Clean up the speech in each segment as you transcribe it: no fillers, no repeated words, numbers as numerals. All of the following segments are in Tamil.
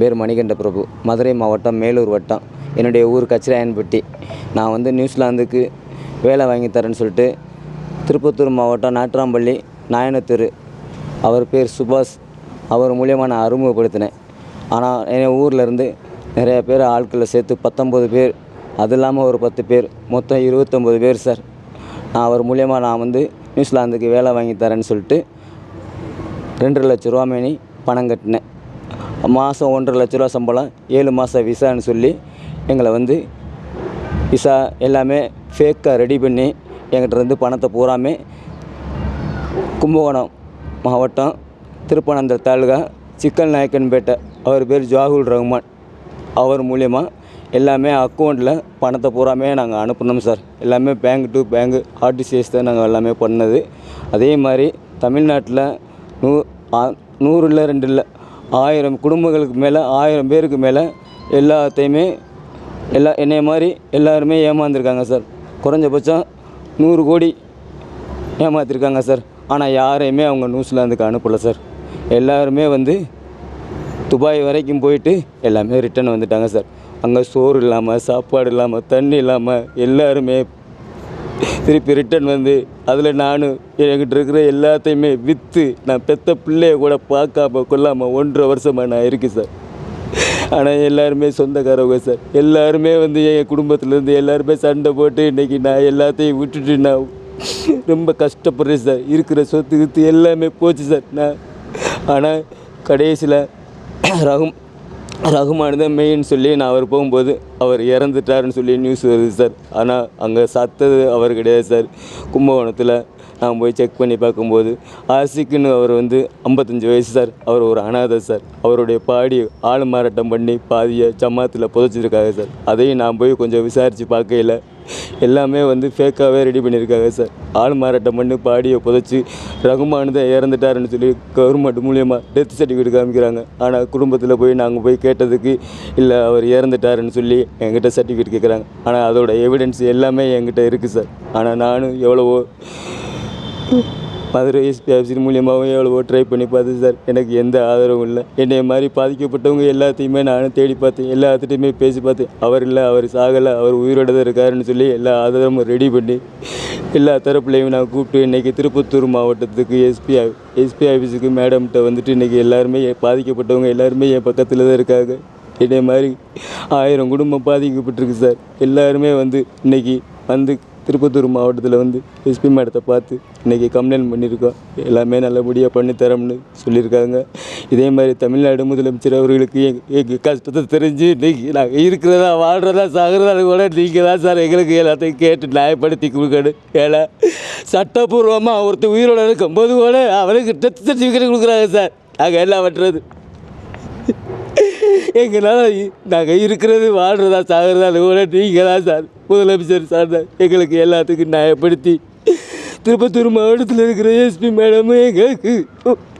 பேர் மணிகண்ட பிரபு, மதுரை மாவட்டம், மேலூர் வட்டம். என்னுடைய ஊர் கச்சிராயன்பட்டி. நான் நியூசிலாந்துக்கு வேலை வாங்கி தரேன்னு சொல்லிட்டு திருப்பத்தூர் மாவட்டம் நாட்ராம்பள்ளி நாயனத்தெரு, அவர் பேர் சுபாஷ், அவர் மூலியமாக நான் அறிமுகப்படுத்தினேன். ஆனால் என் ஊர்லேருந்து நிறையா பேர் ஆட்களை சேர்த்து 19 பேர், அது இல்லாமல் ஒரு 10 பேர், மொத்தம் 29 பேர் சார். அவர் மூலியமாக நான் நியூசிலாந்துக்கு வேலை வாங்கி தரேன்னு சொல்லிட்டு 2.5 லட்ச ரூபா மேனி பணம் கட்டினேன். மாதம் 1.5 லட்ச ரூபா சம்பளம், 7 மாதம் விசான்னு சொல்லி எங்களை விசா எல்லாமே ஃபேக்காக ரெடி பண்ணி எங்கிட்ட பணத்தை பூராமே கும்பகோணம் மாவட்டம், திருப்பனந்தர் தாலுகா, சிக்கல் நாயக்கன்பேட்டை, அவர் பேர் ஜாகுல் ரஹ்மான், அவர் மூலியமாக எல்லாமே அக்கௌண்ட்டில் பணத்தை பூராமே நாங்கள் அனுப்பினோம் சார். எல்லாமே பேங்க் டு பேங்க் ஆர்டிசிஎஸ் தான் நாங்கள் எல்லாமே பண்ணது. அதே மாதிரி தமிழ்நாட்டில் 100 இல்லை 2 இல்லை 1000 குடும்பங்களுக்கு மேலே, 1000 பேருக்கு மேலே எல்லாத்தையுமே என்னைய மாதிரி எல்லாருமே ஏமாந்துருக்காங்க சார். குறைஞ்சபட்சம் 100 கோடி ஏமாற்றிருக்காங்க சார். ஆனால் யாரையுமே அவங்க நியூசிலாந்துக்கு அனுப்பலை சார். எல்லாருமே துபாய் வரைக்கும் போயிட்டு எல்லாமே ரிட்டன் வந்துட்டாங்க சார். அங்கே சோறு இல்லாமல், சாப்பாடு இல்லாமல், தண்ணி இல்லாமல் எல்லாருமே திருப்பி ரிட்டன் அதில் என்கிட்ட இருக்கிற எல்லாத்தையுமே விற்று நான் பெற்ற பிள்ளைய கூட பார்க்காம கொள்ளாமல் 1.5 வருஷமாக நான் இருக்கேன் சார். ஆனால் எல்லாருமே சொந்தக்காரவங்க சார். எல்லாருமே என் குடும்பத்துலேருந்து எல்லாருமே சண்டை போட்டு இன்றைக்கி நான் எல்லாத்தையும் விட்டுட்டு நான் ரொம்ப கஷ்டப்படுறேன் சார். இருக்கிற சொத்து கித்து எல்லாமே போச்சு சார். ஆனால் கடைசியில் ரகுமான் தான் மெயின்னு சொல்லி நான் அவர் போகும்போது அவர் இறந்துட்டாருன்னு சொல்லி நியூஸ் வருது சார். ஆனால் அங்கே சத்தது அவர் கிடையாது சார். கும்பகோணத்தில் நான் போய் செக் பண்ணி பார்க்கும்போது ஆசிக்குன்னு அவர் 55 வயசு சார். அவர் ஒரு அனாதை சார். அவருடைய பாடி ஆள் மாறாட்டம் பண்ணி பாதியை ஜமாத்தில் புதைச்சிருக்காங்க சார். அதையும் நான் போய் கொஞ்சம் விசாரித்து பார்க்கையில் எல்லாமே ஃபேக்காகவே ரெடி பண்ணியிருக்காங்க சார். ஆள் மாறாட்டம் பண்ணி பாடியை புதைச்சி ரகுமான் தான் இறந்துட்டாருன்னு சொல்லி கவர்மெண்ட் மூலியமாக டெத் சர்டிஃபிகேட் காமிக்கிறாங்க. ஆனால் குடும்பத்தில் போய் நாங்கள் போய் கேட்டதுக்கு இல்லை அவர் இறந்துட்டாருன்னு சொல்லி என்கிட்ட சர்டிஃபிகேட் கேட்குறாங்க. ஆனால் அதோட எவிடன்ஸ் எல்லாமே என்கிட்ட இருக்குது சார். ஆனால் நானும் எவ்வளவோ மதுரை எஸ்பி ஆஃபீஸர் மூலியமாகவும் எவ்வளவோ ட்ரை பண்ணி பார்த்தேன் சார். எனக்கு எந்த ஆதரவும் இல்லை. என்னை மாதிரி பாதிக்கப்பட்டவங்க எல்லாத்தையுமே நானும் தேடி பார்த்தேன். எல்லாத்துட்டையுமே பேசி பார்த்தேன். அவர் இல்லை, அவர் சாகலை, அவர் உயிரோடு தான் இருக்காருன்னு சொல்லி எல்லா ஆதாரமும் ரெடி பண்ணி எல்லா தரப்புலையும் நான் கூப்பிட்டு இன்றைக்கி திருப்பத்தூர் மாவட்டத்துக்கு எஸ்பி ஆஃபீஸுக்கு மேடம்கிட்ட இன்றைக்கி எல்லாருமே பாதிக்கப்பட்டவங்க எல்லாருமே என் பக்கத்தில் தான் இருக்காங்க. என்னை மாதிரி 1000 குடும்பம் பாதிக்கப்பட்டிருக்கு சார். எல்லாருமே இன்றைக்கி திருப்பத்தூர் மாவட்டத்தில் எஸ்பி மேடத்தை பார்த்து இன்றைக்கி கம்ப்ளைண்ட் பண்ணியிருக்கோம். எல்லாமே நல்லபடியாக பண்ணித்தரோம்னு சொல்லியிருக்காங்க. இதே மாதிரி தமிழ்நாடு முதலமைச்சர் அவர்களுக்கு எங்கள் கஷ்டத்தை தெரிஞ்சு இன்றைக்கி நாங்கள் இருக்கிறதா வாழ்கிறதா சாகிறதா கூட நீங்கள் தான் சார் எங்களுக்கு எல்லாத்தையும் கேட்டு நியாயப்படுத்தி கொடுக்கணும். ஏன்னா சட்டப்பூர்வமாக ஒருத்தர் உயிரோடு இருக்கும்போது கூட அவருக்கு டெத் சர்டிஃபிகேட் கொடுக்குறாங்க சார். நாங்கள் எல்லாம் பண்ணுறது எங்களால் நாங்கள் இருக்கிறது வாழ்கிறதா சாகிறதா கூட நீங்கள் தான் சார் முதலமைச்சர் சார் தான் எங்களுக்கு எல்லாத்துக்கும் நியாயப்படுத்தி திருப்பத்தூர் மாவட்டத்தில் இருக்கிற எஸ்பி மேடமும் எங்களுக்கு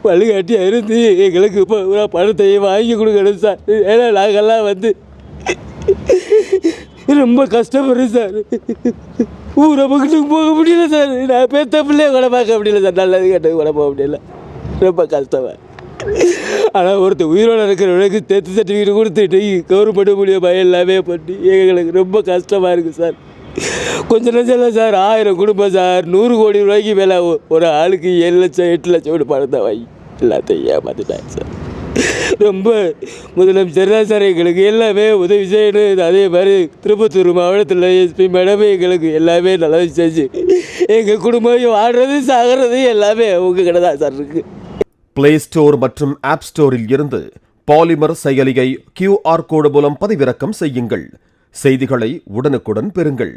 வழிகாட்டியாக இருந்து எங்களுக்கு பணத்தை வாங்கி கொடுக்கணும் சார். ஏன்னா நாங்கள்லாம் ரொம்ப கஷ்டப்படுறேன் சார். ஊரை பக்கத்துக்கு போக முடியல சார். நான் பெற்ற பிள்ளைய கூட பார்க்க முடியல சார். நல்லது கேட்டது கூட போக முடியல. ரொம்ப கஷ்டமாக. ஆனால் ஒருத்தர் உயிரோடு இருக்கிறவங்களுக்கு டெத் சர்டிஃபிகேட் கொடுத்துட்டு கவர்மெண்ட் மூலியமாக எல்லாமே பண்ணி எங்களுக்கு ரொம்ப கஷ்டமாக இருக்குது சார். கொஞ்சம் லட்சம் இல்லை சார், 1000 குடும்பம் சார். 100 கோடி ரூபாய்க்கு மேலே ஒரு ஆளுக்கு 7 லட்சம் 8 லட்சம் பணத்தை வாங்கி எல்லாத்தையும் ஏமாற்றிட்டாங்க சார். ரொம்ப முதலமைச்சர் தான் சார் எங்களுக்கு எல்லாமே உதவி செய்யணும். அதே மாதிரி திருப்பத்தூர் மாவட்டத்தில் எஸ்பி மேடமே எங்களுக்கு எல்லாமே நல்லது செஞ்சு எங்கள் குடும்பம் வாழ்கிறது சாகிறது எல்லாமே உங்கள் கடை தான் சார் இருக்குது. பிளே ஸ்டோர் மற்றும் ஆப் ஸ்டோரில் இருந்து பாலிமர் செயலியை QR கோடு மூலம் பதிவிறக்கம் செய்யுங்கள். செய்திகளை உடனுக்குடன் பெறுங்கள்.